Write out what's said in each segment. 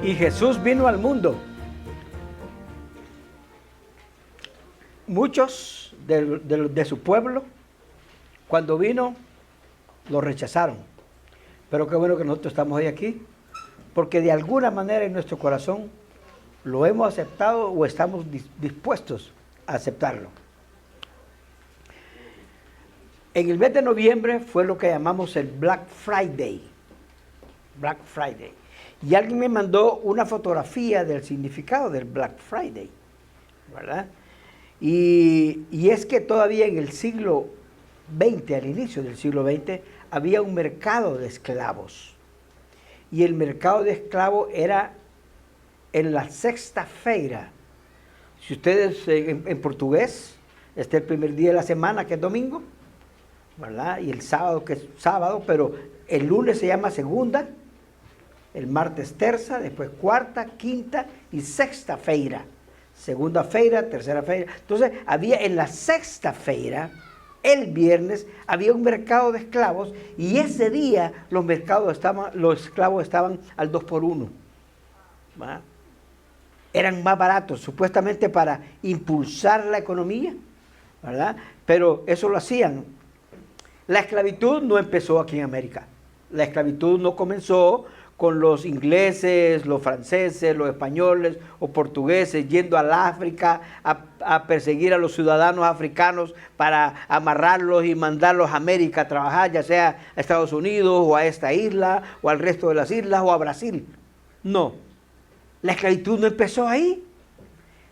Y Jesús vino al mundo. Muchos de su pueblo, cuando vino, lo rechazaron. Pero qué bueno que nosotros estamos hoy aquí, porque de alguna manera en nuestro corazón lo hemos aceptado o estamos dispuestos a aceptarlo. En el mes de noviembre fue lo que llamamos el Black Friday. Black Friday. Y alguien me mandó una fotografía del significado del Black Friday, ¿verdad? Y es que todavía en el siglo XX, al inicio del siglo XX, había un mercado de esclavos. Y el mercado de esclavos era en la sexta-feira. Si ustedes en portugués, este es el primer día de la semana, que es domingo, ¿verdad? Y el sábado, que es sábado, pero el lunes se llama segunda, el martes terza, después cuarta, quinta y sexta-feira. Segunda feira, tercera feira. Entonces, había en la sexta-feira, el viernes, había un mercado de esclavos y ese día los esclavos estaban al 2x1. ¿Va? Eran más baratos, supuestamente para impulsar la economía, ¿verdad? Pero eso lo hacían. La esclavitud no empezó aquí en América. La esclavitud no comenzó con los ingleses, los franceses, los españoles o portugueses yendo al África a perseguir a los ciudadanos africanos para amarrarlos y mandarlos a América a trabajar, ya sea a Estados Unidos o a esta isla o al resto de las islas o a Brasil. No, la esclavitud no empezó ahí.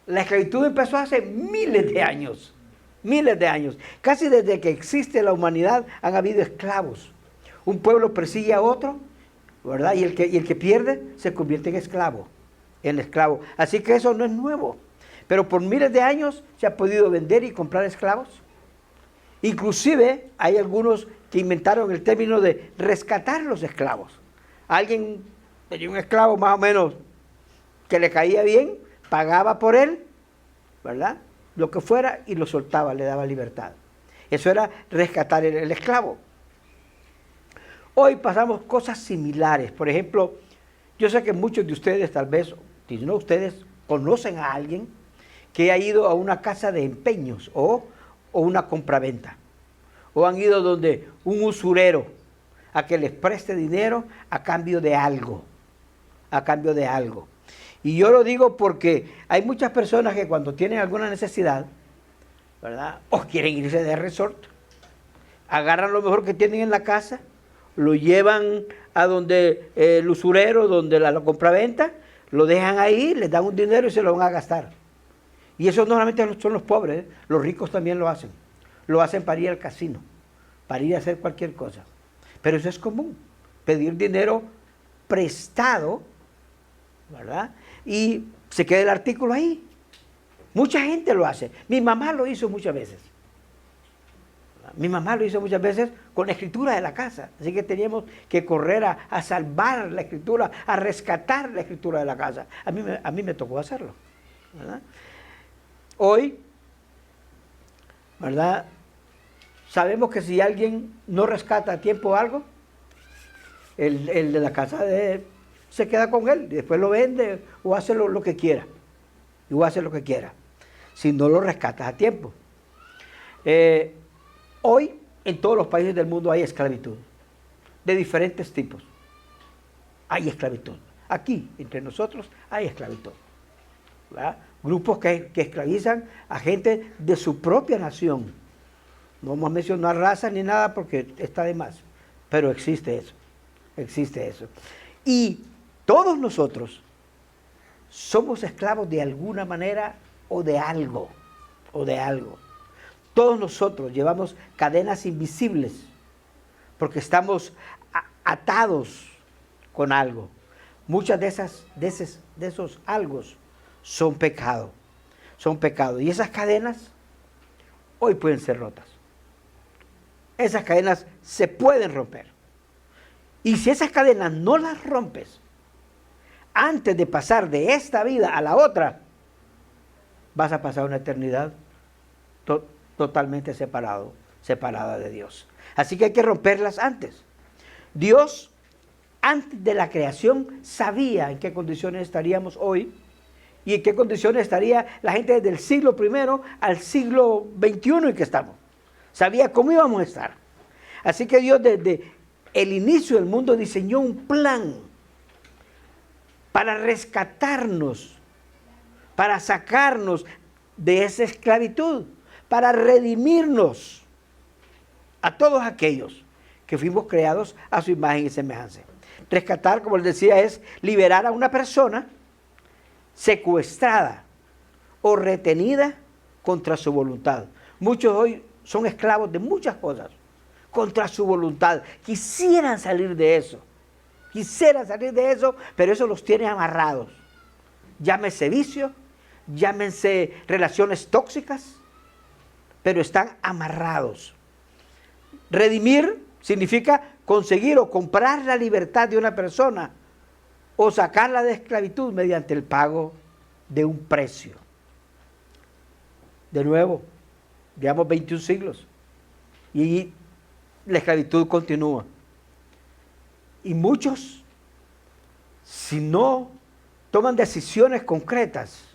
La esclavitud empezó hace miles de años. Miles de años. Casi desde que existe la humanidad han habido esclavos. Un pueblo persigue a otro, ¿verdad? Y el que pierde se convierte en esclavo. Así que eso no es nuevo. Pero por miles de años se ha podido vender y comprar esclavos. Inclusive hay algunos que inventaron el término de rescatar los esclavos. Alguien tenía un esclavo más o menos que le caía bien, pagaba por él, ¿verdad? Lo que fuera y lo soltaba, le daba libertad. Eso era rescatar el esclavo. Hoy pasamos cosas similares. Por ejemplo, yo sé que muchos de ustedes, tal vez, si no ustedes, conocen a alguien que ha ido a una casa de empeños o una compraventa. O han ido donde un usurero a que les preste dinero a cambio de algo. A cambio de algo. Y yo lo digo porque hay muchas personas que cuando tienen alguna necesidad, ¿verdad? O quieren irse de resort, agarran lo mejor que tienen en la casa, lo llevan a donde el usurero, donde la compraventa, lo dejan ahí, les dan un dinero y se lo van a gastar. Y eso normalmente son los pobres, ¿eh? Los ricos también lo hacen. Lo hacen para ir al casino, para ir a hacer cualquier cosa. Pero eso es común, pedir dinero prestado, ¿verdad? Y se queda el artículo ahí. Mucha gente lo hace. Mi mamá lo hizo muchas veces. Mi mamá lo hizo muchas veces con la escritura de la casa. Así que teníamos que correr a salvar la escritura, a rescatar la escritura de la casa. A mí me tocó hacerlo, ¿verdad? Hoy, ¿verdad? Sabemos que si alguien no rescata a tiempo algo, el de la casa se queda con él y después lo vende o hace lo que quiera. O hace lo que quiera, si no lo rescatas a tiempo. Hoy, en todos los países del mundo hay esclavitud, de diferentes tipos. Hay esclavitud. Aquí, entre nosotros, hay esclavitud, ¿verdad? Grupos que esclavizan a gente de su propia nación. No vamos a mencionar razas ni nada porque está de más, pero existe eso. Existe eso. Y todos nosotros somos esclavos de alguna manera o de algo. O de algo. Todos nosotros llevamos cadenas invisibles porque estamos atados con algo. Muchas de esos algos son pecado. Son pecado. Y esas cadenas hoy pueden ser rotas. Esas cadenas se pueden romper. Y si esas cadenas no las rompes, antes de pasar de esta vida a la otra, vas a pasar una eternidad totalmente separada de Dios. Así que hay que romperlas antes. Dios antes de la creación, sabía en qué condiciones estaríamos hoy y en qué condiciones estaría la gente desde el siglo I al siglo XXI en que estamos. Sabía cómo íbamos a estar. Así que Dios desde el inicio del mundo diseñó un plan para rescatarnos, para sacarnos de esa esclavitud, para redimirnos a todos aquellos que fuimos creados a su imagen y semejanza. Rescatar, como les decía, es liberar a una persona secuestrada o retenida contra su voluntad. Muchos hoy son esclavos de muchas cosas, contra su voluntad. Quisieran salir de eso, pero eso los tiene amarrados. Llámese vicio, llámense relaciones tóxicas, pero están amarrados. Redimir significa conseguir o comprar la libertad de una persona o sacarla de esclavitud mediante el pago de un precio. De nuevo, llevamos 21 siglos y la esclavitud continúa. Y muchos, si no toman decisiones concretas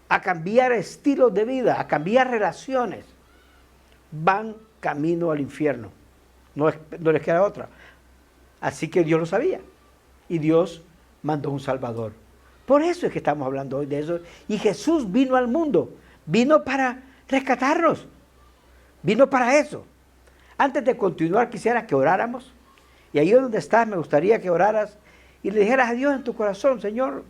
a cambiar estilos de vida, a cambiar relaciones, van camino al infierno. No les queda otra. Así que Dios lo sabía. Y Dios mandó un Salvador. Por eso es que estamos hablando hoy de eso. Y Jesús vino al mundo. Vino para rescatarnos. Vino para eso. Antes de continuar, quisiera que oráramos. Y ahí donde estás, me gustaría que oraras y le dijeras a Dios en tu corazón: Señor,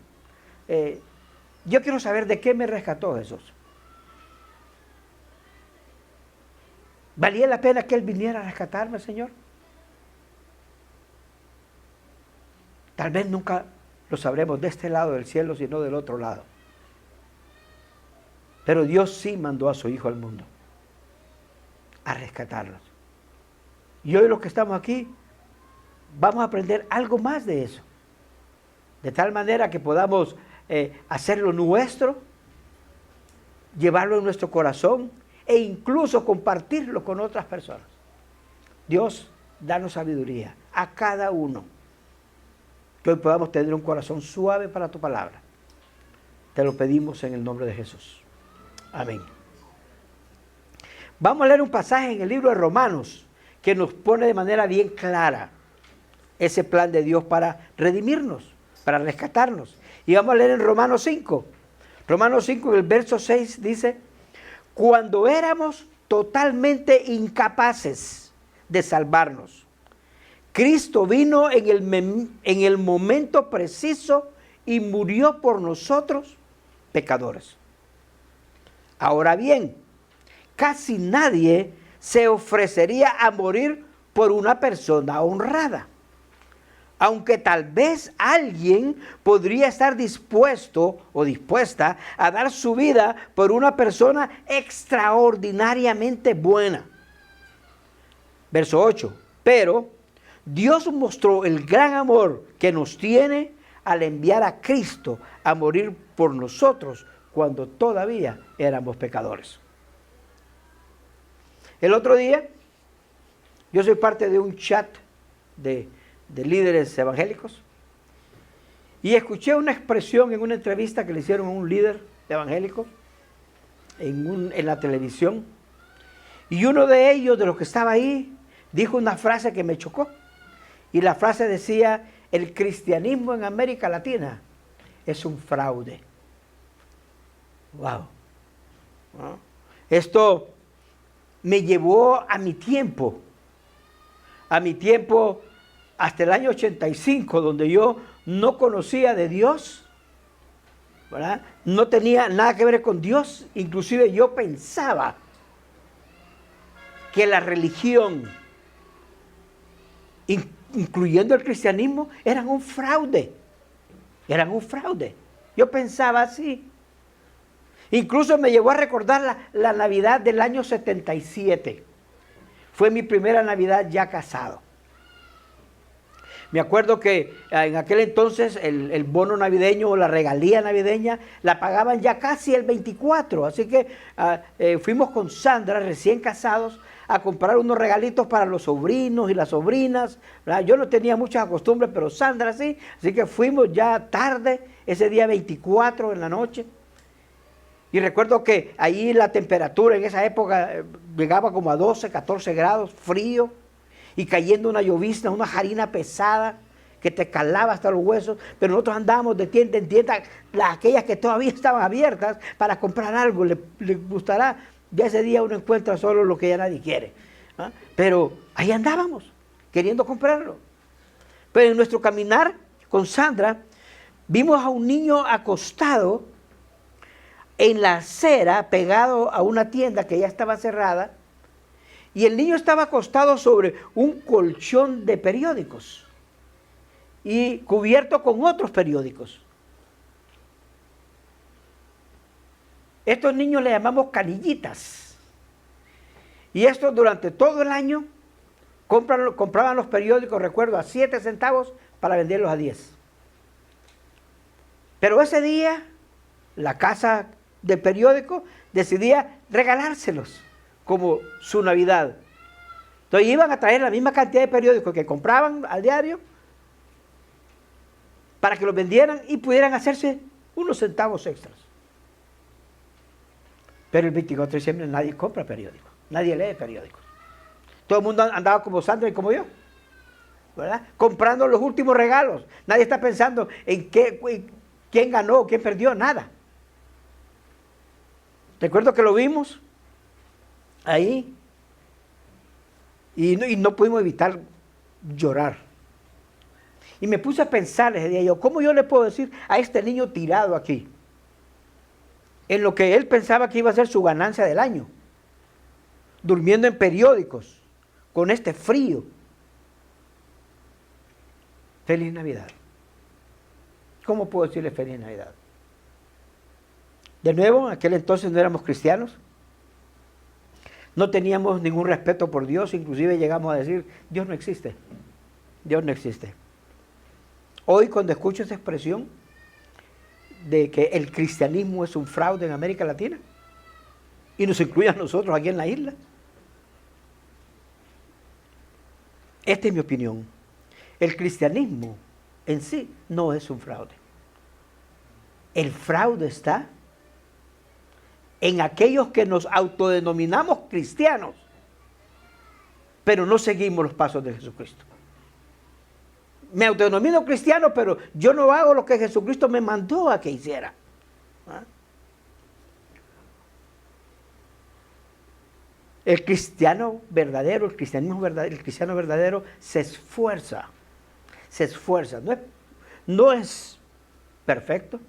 yo quiero saber de qué me rescató Jesús. ¿Valía la pena que Él viniera a rescatarme, Señor? Tal vez nunca lo sabremos de este lado del cielo, sino del otro lado. Pero Dios sí mandó a su Hijo al mundo a rescatarlos. Y hoy los que estamos aquí vamos a aprender algo más de eso. De tal manera que podamos hacerlo nuestro, llevarlo en nuestro corazón e incluso compartirlo con otras personas. Dios, danos sabiduría a cada uno, que hoy podamos tener un corazón suave para tu palabra. Te lo pedimos en el nombre de Jesús. Amén. Vamos a leer un pasaje en el libro de Romanos que nos pone de manera bien clara ese plan de Dios para redimirnos, para rescatarnos. Y vamos a leer en Romanos 5. Romanos 5, en el verso 6 dice: cuando éramos totalmente incapaces de salvarnos, Cristo vino en el momento preciso y murió por nosotros, pecadores. Ahora bien, casi nadie se ofrecería a morir por una persona honrada, aunque tal vez alguien podría estar dispuesto o dispuesta a dar su vida por una persona extraordinariamente buena. Verso 8. Pero Dios mostró el gran amor que nos tiene al enviar a Cristo a morir por nosotros cuando todavía éramos pecadores. El otro día, yo soy parte de un chat de líderes evangélicos y escuché una expresión en una entrevista que le hicieron a un líder evangélico en la televisión, y uno de ellos, de los que estaba ahí, dijo una frase que me chocó, y la frase decía: el cristianismo en América Latina es un fraude. Wow. Esto me llevó a mi tiempo hasta el año 85, donde yo no conocía de Dios, ¿verdad? No tenía nada que ver con Dios. Inclusive yo pensaba que la religión, incluyendo el cristianismo, eran un fraude. Yo pensaba así. Incluso me llevó a recordar la Navidad del año 77. Fue mi primera Navidad ya casado. Me acuerdo que en aquel entonces el bono navideño o la regalía navideña la pagaban ya casi el 24. Así que fuimos con Sandra, recién casados, a comprar unos regalitos para los sobrinos y las sobrinas, ¿verdad? Yo no tenía muchas costumbres, pero Sandra sí. Así que fuimos ya tarde, ese día 24 en la noche. Y recuerdo que ahí la temperatura en esa época llegaba como a 12, 14 grados, frío, y cayendo una llovizna, una harina pesada que te calaba hasta los huesos, pero nosotros andábamos de tienda en tienda, aquellas que todavía estaban abiertas, para comprar algo. Le gustará, ya ese día uno encuentra solo lo que ya nadie quiere, ¿ah? Pero ahí andábamos, queriendo comprarlo. Pero en nuestro caminar con Sandra, vimos a un niño acostado en la acera, pegado a una tienda que ya estaba cerrada, y el niño estaba acostado sobre un colchón de periódicos y cubierto con otros periódicos. Estos niños le llamamos canillitas. Y estos durante todo el año compraban los periódicos, recuerdo, a 7 centavos para venderlos a 10. Pero ese día, la casa de periódico decidía regalárselos como su Navidad. Entonces iban a traer la misma cantidad de periódicos que compraban al diario para que los vendieran y pudieran hacerse unos centavos extras. Pero el 24 de diciembre nadie compra periódicos, nadie lee periódicos. Todo el mundo andaba como Sandra y como yo, ¿verdad? Comprando los últimos regalos. Nadie está pensando en quién ganó, quién perdió, nada. Recuerdo que lo vimos ahí y no pudimos evitar llorar. Y me puse a pensar ese día yo, ¿cómo yo le puedo decir a este niño tirado aquí, en lo que él pensaba que iba a ser su ganancia del año, durmiendo en periódicos, con este frío? Feliz Navidad. ¿Cómo puedo decirle feliz Navidad? De nuevo, en aquel entonces no éramos cristianos, no teníamos ningún respeto por Dios, inclusive llegamos a decir, Dios no existe, Dios no existe. Hoy cuando escucho esa expresión de que el cristianismo es un fraude en América Latina, y nos incluye a nosotros aquí en la isla, esta es mi opinión. El cristianismo en sí no es un fraude. El fraude está en aquellos que nos autodenominamos cristianos, pero no seguimos los pasos de Jesucristo. Me autodenomino cristiano, pero yo no hago lo que Jesucristo me mandó a que hiciera. ¿Ah? El cristiano verdadero, el cristianismo verdadero, el cristiano verdadero se esfuerza. No es perfecto,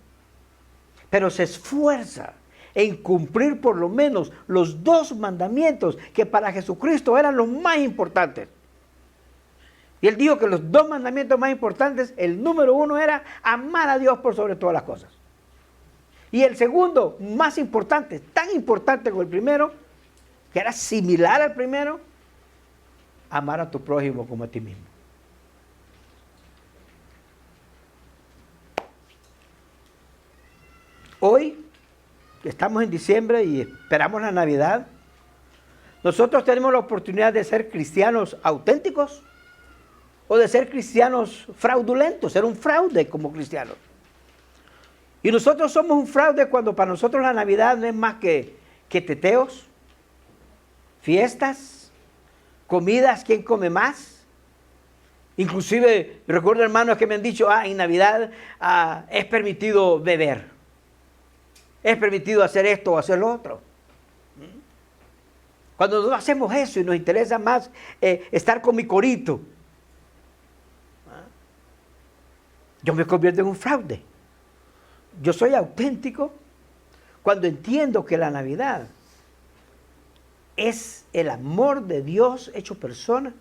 pero se esfuerza en cumplir por lo menos los 2 mandamientos que para Jesucristo eran los más importantes. Y él dijo que los 2 mandamientos más importantes, el número 1 era amar a Dios por sobre todas las cosas. Y el segundo, más importante, tan importante como el primero, que era similar al primero, amar a tu prójimo como a ti mismo. Hoy, estamos en diciembre y esperamos la Navidad, nosotros tenemos la oportunidad de ser cristianos auténticos o de ser cristianos fraudulentos, ser un fraude como cristianos. Y nosotros somos un fraude cuando para nosotros la Navidad no es más que teteos, fiestas, comidas, ¿quién come más? Inclusive recuerdo hermanos que me han dicho, en Navidad es permitido beber, es permitido hacer esto o hacer lo otro. Cuando no hacemos eso y nos interesa más estar con mi corito, yo me convierto en un fraude. Yo soy auténtico cuando entiendo que la Navidad es el amor de Dios hecho persona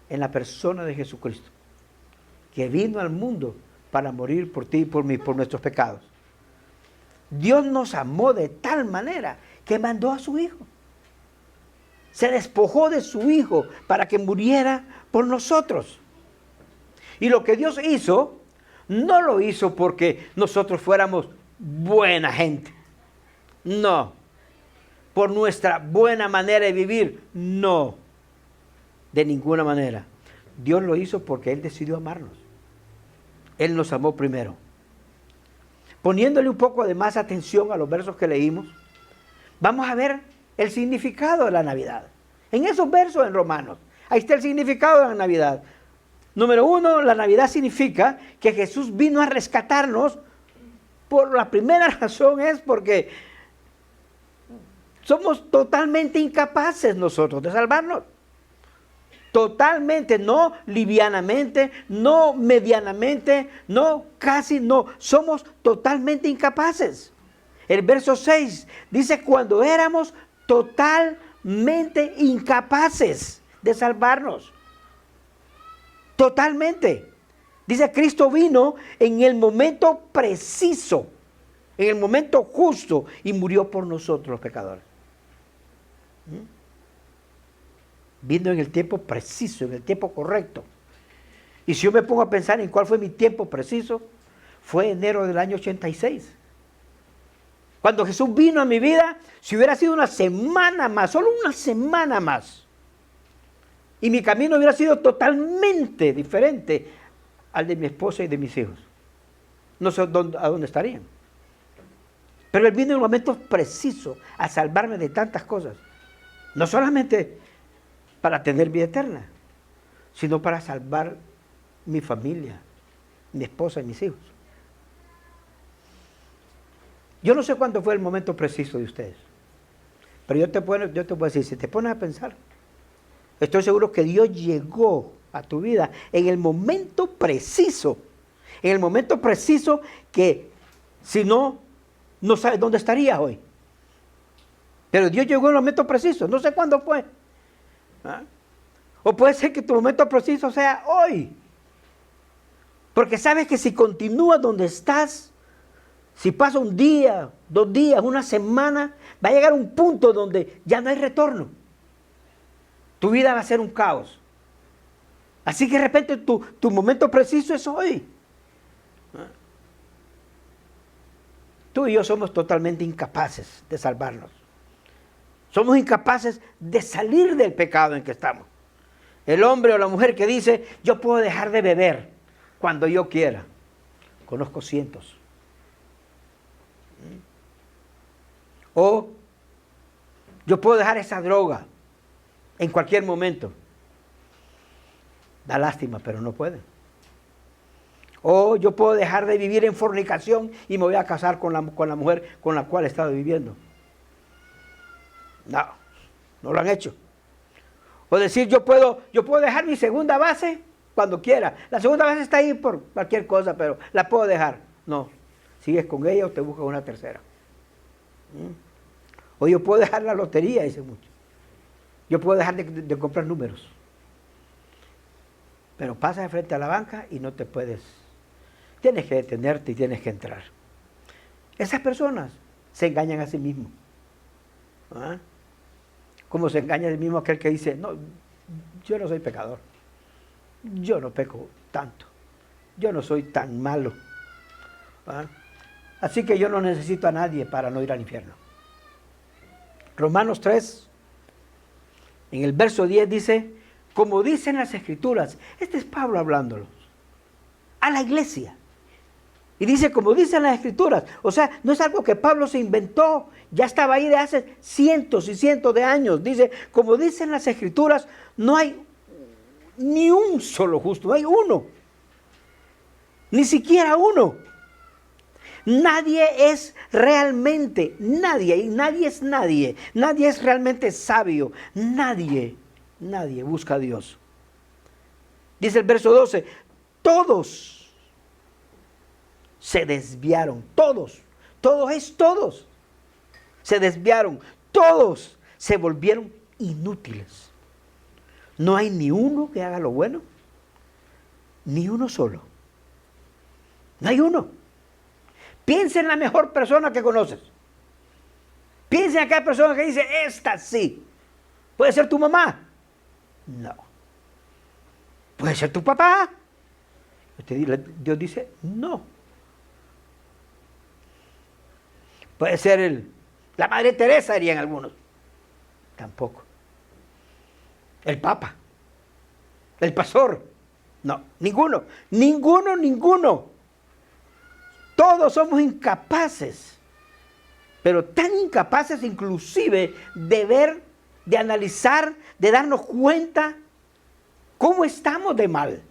en la persona de Jesucristo, que vino al mundo para morir por ti y por mí, por nuestros pecados. Dios nos amó de tal manera que mandó a su Hijo. Se despojó de su Hijo para que muriera por nosotros. Y lo que Dios hizo, no lo hizo porque nosotros fuéramos buena gente. No. Por nuestra buena manera de vivir. No. De ninguna manera. Dios lo hizo porque Él decidió amarnos. Él nos amó primero. Poniéndole un poco de más atención a los versos que leímos, vamos a ver el significado de la Navidad. En esos versos en Romanos, ahí está el significado de la Navidad. Número 1, la Navidad significa que Jesús vino a rescatarnos. Por la primera razón es porque somos totalmente incapaces nosotros de salvarnos. Totalmente, no livianamente, no medianamente, no casi, no. Somos totalmente incapaces. El verso 6 dice cuando éramos totalmente incapaces de salvarnos. Totalmente. Dice Cristo vino en el momento preciso, en el momento justo y murió por nosotros los pecadores. Vino en el tiempo preciso, en el tiempo correcto. Y si yo me pongo a pensar en cuál fue mi tiempo preciso, fue enero del año 86. Cuando Jesús vino a mi vida, si hubiera sido una semana más, solo una semana más, y mi camino hubiera sido totalmente diferente al de mi esposa y de mis hijos, no sé a dónde estarían. Pero Él vino en un momento preciso a salvarme de tantas cosas. No solamente para tener vida eterna, sino para salvar mi familia, mi esposa y mis hijos. Yo no sé cuándo fue el momento preciso de ustedes, pero yo te puedo decir, si te pones a pensar, estoy seguro que Dios llegó a tu vida en el momento preciso que si no sabes dónde estarías hoy. Pero Dios llegó en el momento preciso, no sé cuándo fue. ¿Ah? O puede ser que tu momento preciso sea hoy. Porque sabes que si continúas donde estás, si pasa un día, 2 días, una semana, va a llegar un punto donde ya no hay retorno. Tu vida va a ser un caos. Así que de repente tu momento preciso es hoy. ¿Ah? Tú y yo somos totalmente incapaces de salvarnos. Somos incapaces de salir del pecado en que estamos. El hombre o la mujer que dice, yo puedo dejar de beber cuando yo quiera. Conozco cientos. O yo puedo dejar esa droga en cualquier momento. Da lástima, pero no pueden. O yo puedo dejar de vivir en fornicación y me voy a casar con la mujer con la cual he estado viviendo. No lo han hecho. O decir, yo puedo dejar mi segunda base cuando quiera. La segunda base está ahí por cualquier cosa, pero la puedo dejar. No, sigues con ella o te buscas una tercera. O yo puedo dejar la lotería, dice mucho. Yo puedo dejar de comprar números. Pero pasas de frente a la banca y no te puedes. Tienes que detenerte y tienes que entrar. Esas personas se engañan a sí mismos. ¿Ah? Como se engaña a sí mismo aquel que dice, no, yo no soy pecador. Yo no peco tanto. Yo no soy tan malo. ¿Ah? Así que yo no necesito a nadie para no ir al infierno. Romanos 3, en el verso 10 dice, como dicen las Escrituras, este es Pablo hablándolo, a la iglesia. Y dice, como dicen las Escrituras, o sea, no es algo que Pablo se inventó, ya estaba ahí de hace cientos y cientos de años. Dice, como dicen las Escrituras, no hay ni un solo justo, no hay uno, ni siquiera uno. Nadie es realmente, nadie es realmente sabio, nadie busca a Dios. Dice el verso 12, todos se desviaron, todos se desviaron, todos se volvieron inútiles. No hay ni uno que haga lo bueno, ni uno solo. No hay uno. Piensa en la mejor persona que conoces. Piensa en aquella persona que dice, esta sí. ¿Puede ser tu mamá? No. ¿Puede ser tu papá? Dios dice, no. Puede ser la Madre Teresa, dirían algunos. Tampoco. El Papa. El pastor. No, ninguno. Ninguno. Todos somos incapaces. Pero tan incapaces inclusive de ver, de analizar, de darnos cuenta cómo estamos de mal.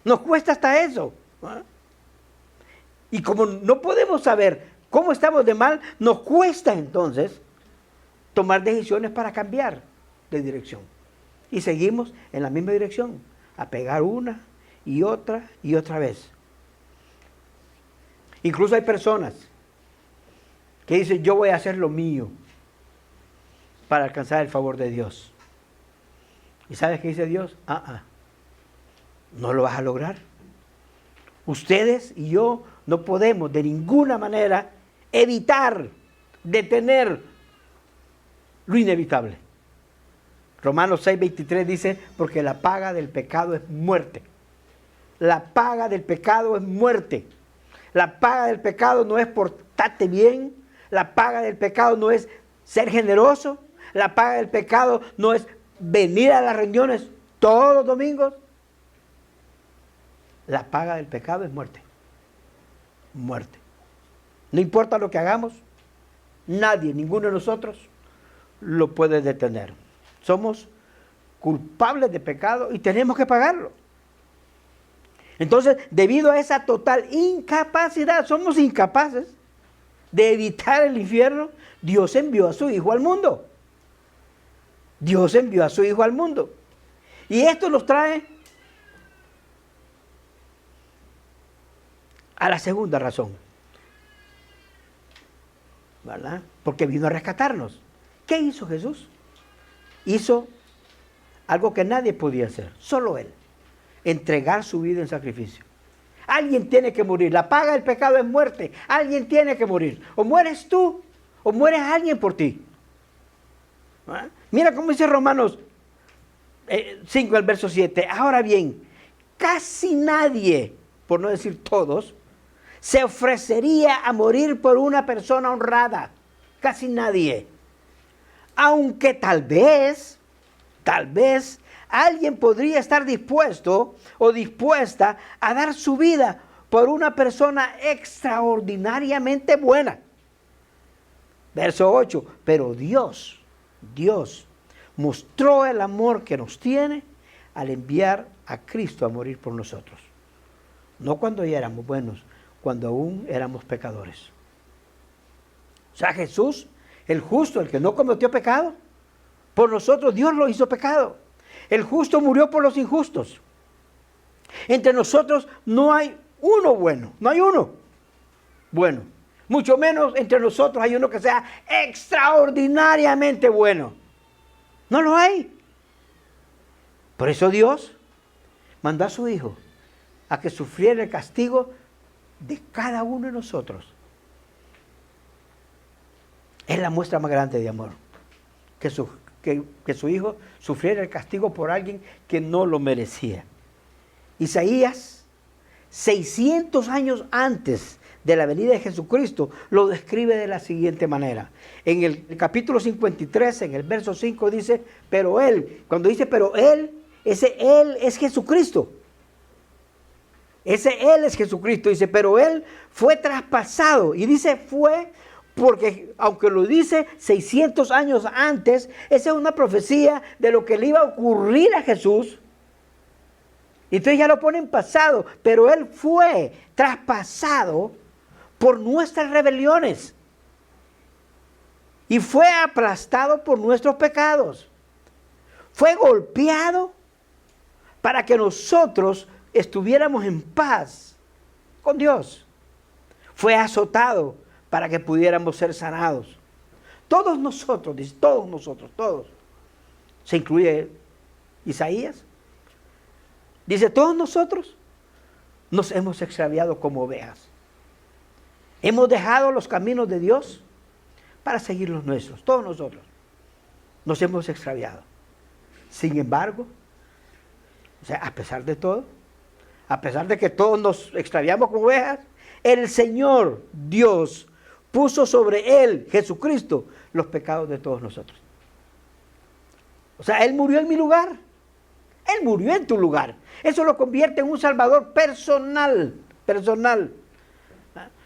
Nos cuesta hasta eso. ¿No? Y como no podemos saber cómo estamos de mal, nos cuesta entonces tomar decisiones para cambiar de dirección. Y seguimos en la misma dirección, a pegar una y otra vez. Incluso hay personas que dicen, yo voy a hacer lo mío para alcanzar el favor de Dios. ¿Y sabes qué dice Dios? No lo vas a lograr. Ustedes y yo no podemos de ninguna manera evitar, detener lo inevitable. Romanos 6:23 dice, porque la paga del pecado es muerte. La paga del pecado es muerte. La paga del pecado no es portarte bien. La paga del pecado no es ser generoso. La paga del pecado no es venir a las reuniones todos los domingos. La paga del pecado es muerte. Muerte. No importa lo que hagamos, nadie, ninguno de nosotros lo puede detener. Somos culpables de pecado y tenemos que pagarlo. Entonces, debido a esa total incapacidad, somos incapaces de evitar el infierno, Dios envió a su Hijo al mundo. Dios envió a su Hijo al mundo. Y esto nos trae a la segunda razón, ¿verdad? Porque vino a rescatarnos. ¿Qué hizo Jesús? Hizo algo que nadie podía hacer, solo Él. Entregar su vida en sacrificio. Alguien tiene que morir. La paga del pecado es muerte. Alguien tiene que morir. O mueres tú, o mueres alguien por ti. ¿Ah? Mira cómo dice Romanos 5, el verso 7. Ahora bien, casi nadie, por no decir todos, se ofrecería a morir por una persona honrada. Casi nadie. Aunque tal vez, alguien podría estar dispuesto o dispuesta a dar su vida por una persona extraordinariamente buena. Verso 8, pero Dios mostró el amor que nos tiene al enviar a Cristo a morir por nosotros. No cuando ya éramos buenos, cuando aún éramos pecadores. O sea, Jesús, el justo, el que no cometió pecado, por nosotros Dios lo hizo pecado. El justo murió por los injustos. Entre nosotros no hay uno bueno, no hay uno bueno. Mucho menos entre nosotros hay uno que sea extraordinariamente bueno. No lo hay. Por eso Dios mandó a su Hijo a que sufriera el castigo de cada uno de nosotros. Es la muestra más grande de amor. Que su Hijo sufriera el castigo por alguien que no lo merecía. Isaías, 600 años antes de la venida de Jesucristo, lo describe de la siguiente manera. En el capítulo 53, en el verso 5 dice, pero Él, cuando dice pero Él, ese Él es Jesucristo. Ese Él es Jesucristo, dice, pero Él fue traspasado. Y dice fue porque, aunque lo dice 600 años antes, esa es una profecía de lo que le iba a ocurrir a Jesús. Y entonces ya lo pone en pasado, pero Él fue traspasado por nuestras rebeliones y fue aplastado por nuestros pecados. Fue golpeado para que nosotros estuviéramos en paz con Dios. Fue azotado para que pudiéramos ser sanados. Todos nosotros, dice, todos. Se incluye Isaías. Dice, todos nosotros nos hemos extraviado como ovejas. Hemos dejado los caminos de Dios para seguir los nuestros. Todos nosotros nos hemos extraviado. Sin embargo, o sea, a pesar de todo, a pesar de que todos nos extraviamos como ovejas, el Señor Dios puso sobre Él, Jesucristo, los pecados de todos nosotros. O sea, Él murió en mi lugar. Él murió en tu lugar. Eso lo convierte en un Salvador personal.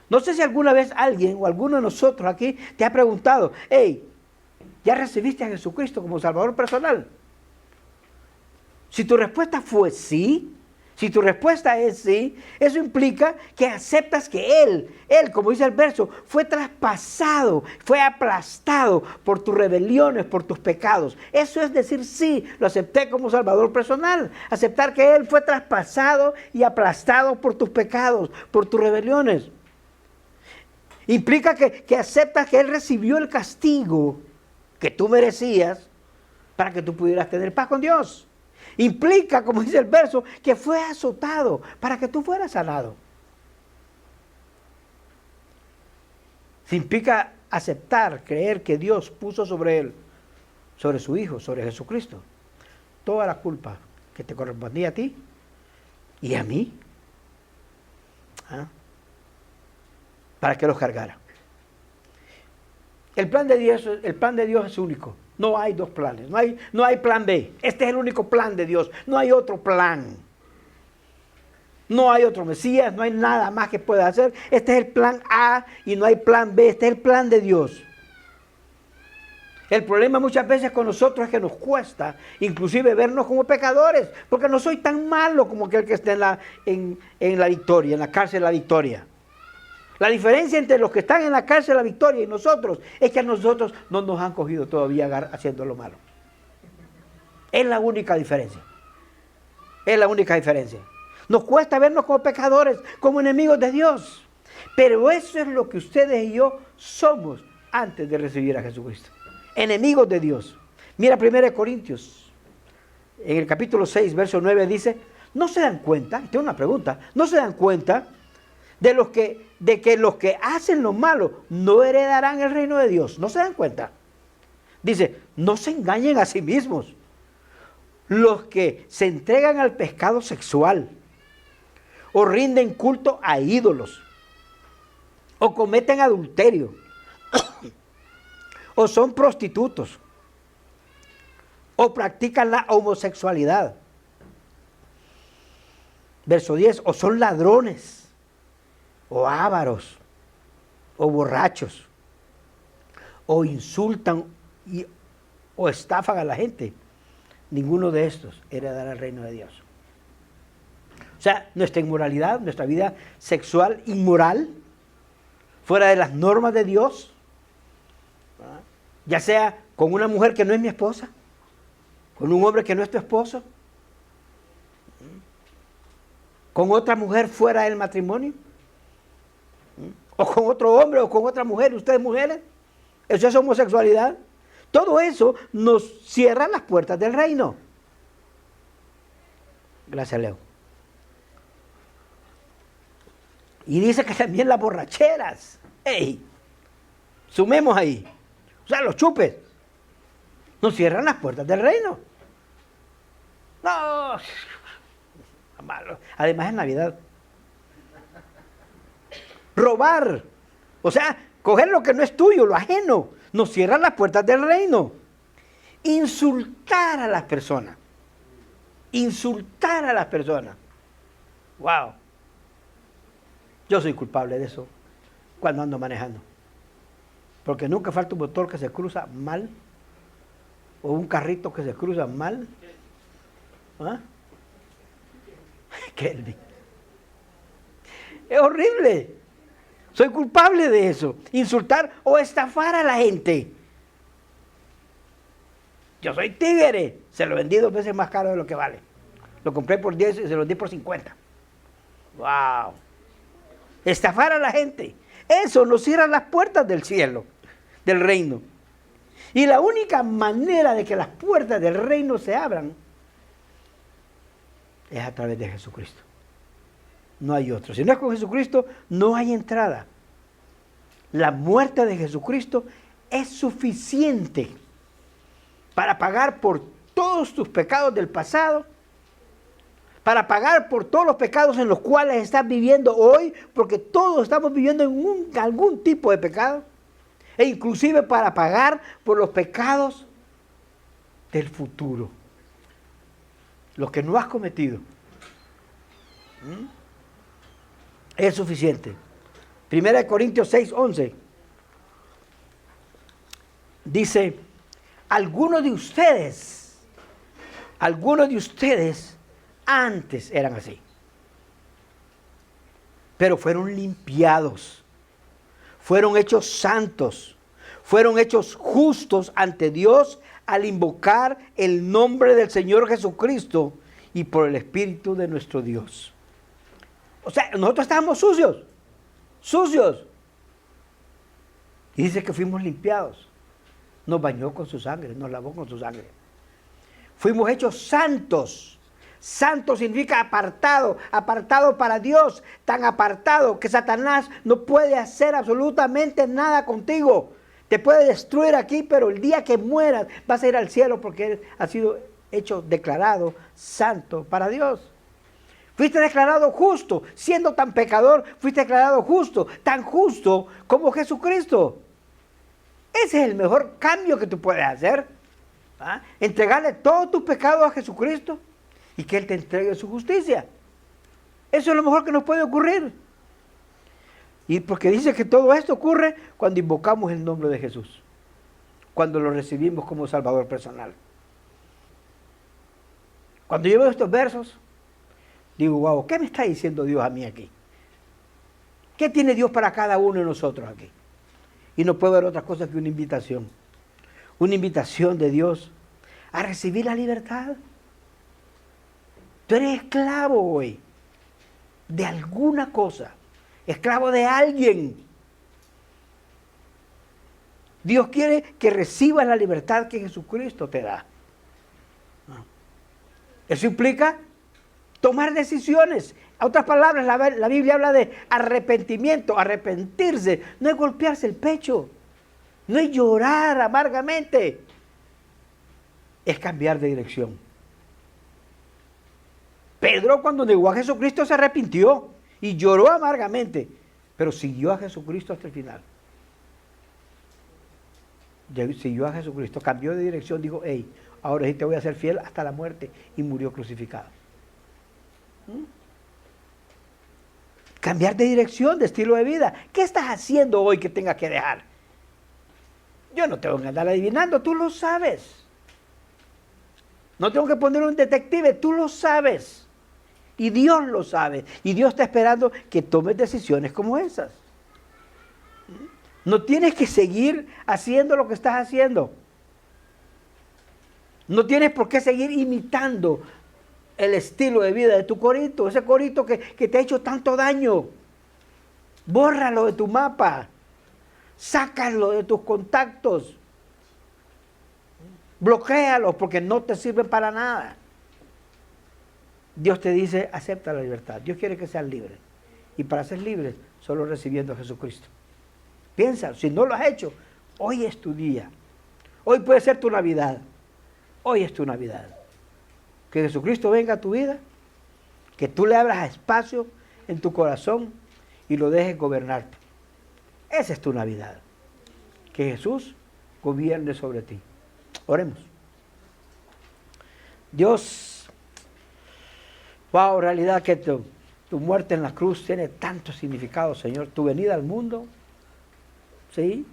No sé si alguna vez alguien o alguno de nosotros aquí te ha preguntado, hey, ¿ya recibiste a Jesucristo como Salvador personal? Si tu respuesta fue sí, si tu respuesta es sí, eso implica que aceptas que Él, como dice el verso, fue traspasado, fue aplastado por tus rebeliones, por tus pecados. Eso es decir sí, lo acepté como Salvador personal. Aceptar que Él fue traspasado y aplastado por tus pecados, por tus rebeliones. Implica que aceptas que Él recibió el castigo que tú merecías para que tú pudieras tener paz con Dios. Implica, como dice el verso, que fue azotado para que tú fueras sanado. Implica aceptar, creer que Dios puso sobre Él, sobre su Hijo, sobre Jesucristo, toda la culpa que te correspondía a ti y a mí, para que los cargara. El plan de Dios es único. No hay dos planes, no hay plan B. Este es el único plan de Dios, no hay otro plan. No hay otro Mesías, no hay nada más que pueda hacer. Este es el plan A y no hay plan B, este es el plan de Dios. El problema muchas veces con nosotros es que nos cuesta inclusive vernos como pecadores, porque no soy tan malo como aquel que está en la victoria, en la cárcel de la victoria. La diferencia entre los que están en la cárcel de la victoria y nosotros es que a nosotros no nos han cogido todavía haciendo lo malo. Es la única diferencia. Es la única diferencia. Nos cuesta vernos como pecadores, como enemigos de Dios. Pero eso es lo que ustedes y yo somos antes de recibir a Jesucristo. Enemigos de Dios. Mira 1 Corintios, en el capítulo 6, verso 9 dice, ¿no se dan cuenta? Tengo una pregunta. ¿No se dan cuenta de que los que hacen lo malo no heredarán el reino de Dios? ¿No se dan cuenta? Dice, no se engañen a sí mismos. Los que se entregan al pecado sexual, o rinden culto a ídolos, o cometen adulterio, o son prostitutos, o practican la homosexualidad. Verso 10, o son ladrones, o ávaros, o borrachos, o insultan o estafan a la gente. Ninguno de estos heredará el reino de Dios. O sea, nuestra inmoralidad, nuestra vida sexual inmoral, fuera de las normas de Dios, ya sea con una mujer que no es mi esposa, con un hombre que no es tu esposo, con otra mujer fuera del matrimonio, o con otro hombre o con otra mujer, ustedes mujeres, eso es homosexualidad. Todo eso nos cierra las puertas del reino. Gracias, Leo. Y dice que también las borracheras. ¡Ey! Sumemos ahí. O sea, los chupes. Nos cierran las puertas del reino. No. Además es Navidad. Robar. O sea, coger lo que no es tuyo, lo ajeno. Nos cierran las puertas del reino. Insultar a las personas. Insultar a las personas. Wow. Yo soy culpable de eso cuando ando manejando. Porque nunca falta un motor que se cruza mal. O un carrito que se cruza mal. ¿Ah? Kelvin. Es horrible. Soy culpable de eso. Insultar o estafar a la gente. Yo soy tigre. Se lo vendí 2 veces más caro de lo que vale. Lo compré por 10 y se lo di por 50. ¡Wow! Estafar a la gente. Eso nos cierra las puertas del cielo, del reino. Y la única manera de que las puertas del reino se abran es a través de Jesucristo. No hay otro. Si no es con Jesucristo, no hay entrada. La muerte de Jesucristo es suficiente para pagar por todos tus pecados del pasado, para pagar por todos los pecados en los cuales estás viviendo hoy, porque todos estamos viviendo en algún tipo de pecado, e inclusive para pagar por los pecados del futuro, los que no has cometido. Es suficiente. 1 Corintios 6:11 dice, algunos de ustedes antes eran así, pero fueron limpiados, fueron hechos santos, fueron hechos justos ante Dios al invocar el nombre del Señor Jesucristo y por el Espíritu de nuestro Dios. O sea, nosotros estábamos sucios. Y dice que fuimos limpiados. Nos bañó con su sangre, nos lavó con su sangre. Fuimos hechos santos. Santo significa apartado, apartado para Dios, tan apartado que Satanás no puede hacer absolutamente nada contigo. Te puede destruir aquí, pero el día que mueras vas a ir al cielo porque has sido hecho, declarado santo para Dios. Fuiste declarado justo, siendo tan pecador, fuiste declarado justo, tan justo como Jesucristo. Ese es el mejor cambio que tú puedes hacer. Entregarle todos tus pecados a Jesucristo y que Él te entregue su justicia. Eso es lo mejor que nos puede ocurrir. Y porque dice que todo esto ocurre cuando invocamos el nombre de Jesús, cuando lo recibimos como Salvador personal. Cuando yo veo estos versos, digo, wow, ¿qué me está diciendo Dios a mí aquí? ¿Qué tiene Dios para cada uno de nosotros aquí? Y no puedo ver otra cosa que una invitación de Dios a recibir la libertad. Tú eres esclavo hoy de alguna cosa, esclavo de alguien. Dios quiere que recibas la libertad que Jesucristo te da. Eso implica tomar decisiones. En otras palabras, la Biblia habla de arrepentimiento. Arrepentirse no es golpearse el pecho, no es llorar amargamente, es cambiar de dirección. Pedro, cuando negó a Jesucristo, se arrepintió y lloró amargamente, pero siguió a Jesucristo hasta el final. Siguió a Jesucristo, cambió de dirección, dijo, hey, ahora sí te voy a ser fiel hasta la muerte, y murió crucificado. Cambiar de dirección, de estilo de vida. ¿Qué estás haciendo hoy que tengas que dejar? Yo no tengo que andar adivinando, tú lo sabes. No tengo que poner un detective, tú lo sabes. Y Dios lo sabe. Y Dios está esperando que tomes decisiones como esas. No tienes que seguir haciendo lo que estás haciendo. No tienes por qué seguir imitando el estilo de vida de tu corito, ese corito que te ha hecho tanto daño. Bórralo de tu mapa. Sácalo de tus contactos. Bloquéalos porque no te sirven para nada. Dios te dice, acepta la libertad. Dios quiere que seas libre. Y para ser libre, solo recibiendo a Jesucristo. Piensa, si no lo has hecho, hoy es tu día. Hoy puede ser tu Navidad. Hoy es tu Navidad. Que Jesucristo venga a tu vida, que tú le abras espacio en tu corazón y lo dejes gobernarte. Esa es tu Navidad. Que Jesús gobierne sobre ti. Oremos. Dios, wow, realidad que tu muerte en la cruz tiene tanto significado, Señor. Tu venida al mundo, ¿sí?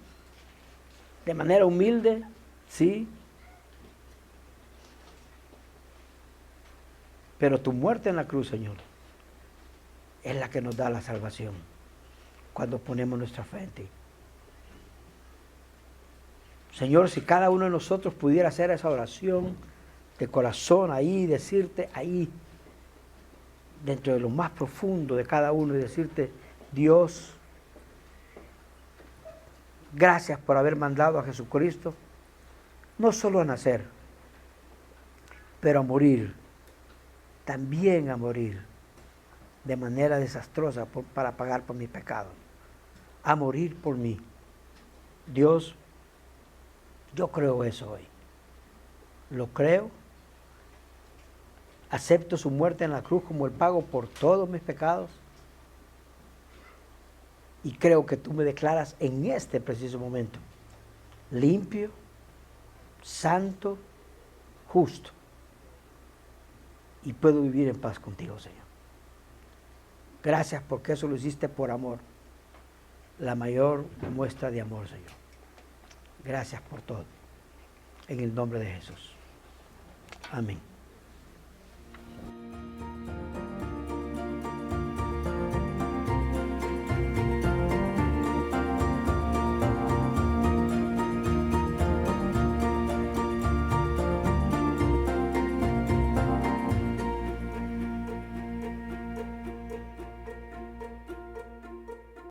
De manera humilde, ¿sí? Pero tu muerte en la cruz, Señor, es la que nos da la salvación cuando ponemos nuestra fe en ti. Señor, si cada uno de nosotros pudiera hacer esa oración de corazón ahí, decirte ahí, dentro de lo más profundo de cada uno, y decirte, Dios, gracias por haber mandado a Jesucristo, no solo a nacer, pero a morir, también a morir de manera desastrosa para pagar por mis pecados, a morir por mí. Dios, yo creo eso hoy. Lo creo Acepto su muerte en la cruz como el pago por todos mis pecados. Y creo que tú me declaras en este preciso momento limpio, santo, justo. Y puedo vivir en paz contigo, Señor. Gracias porque eso lo hiciste por amor. La mayor muestra de amor, Señor. Gracias por todo. En el nombre de Jesús. Amén.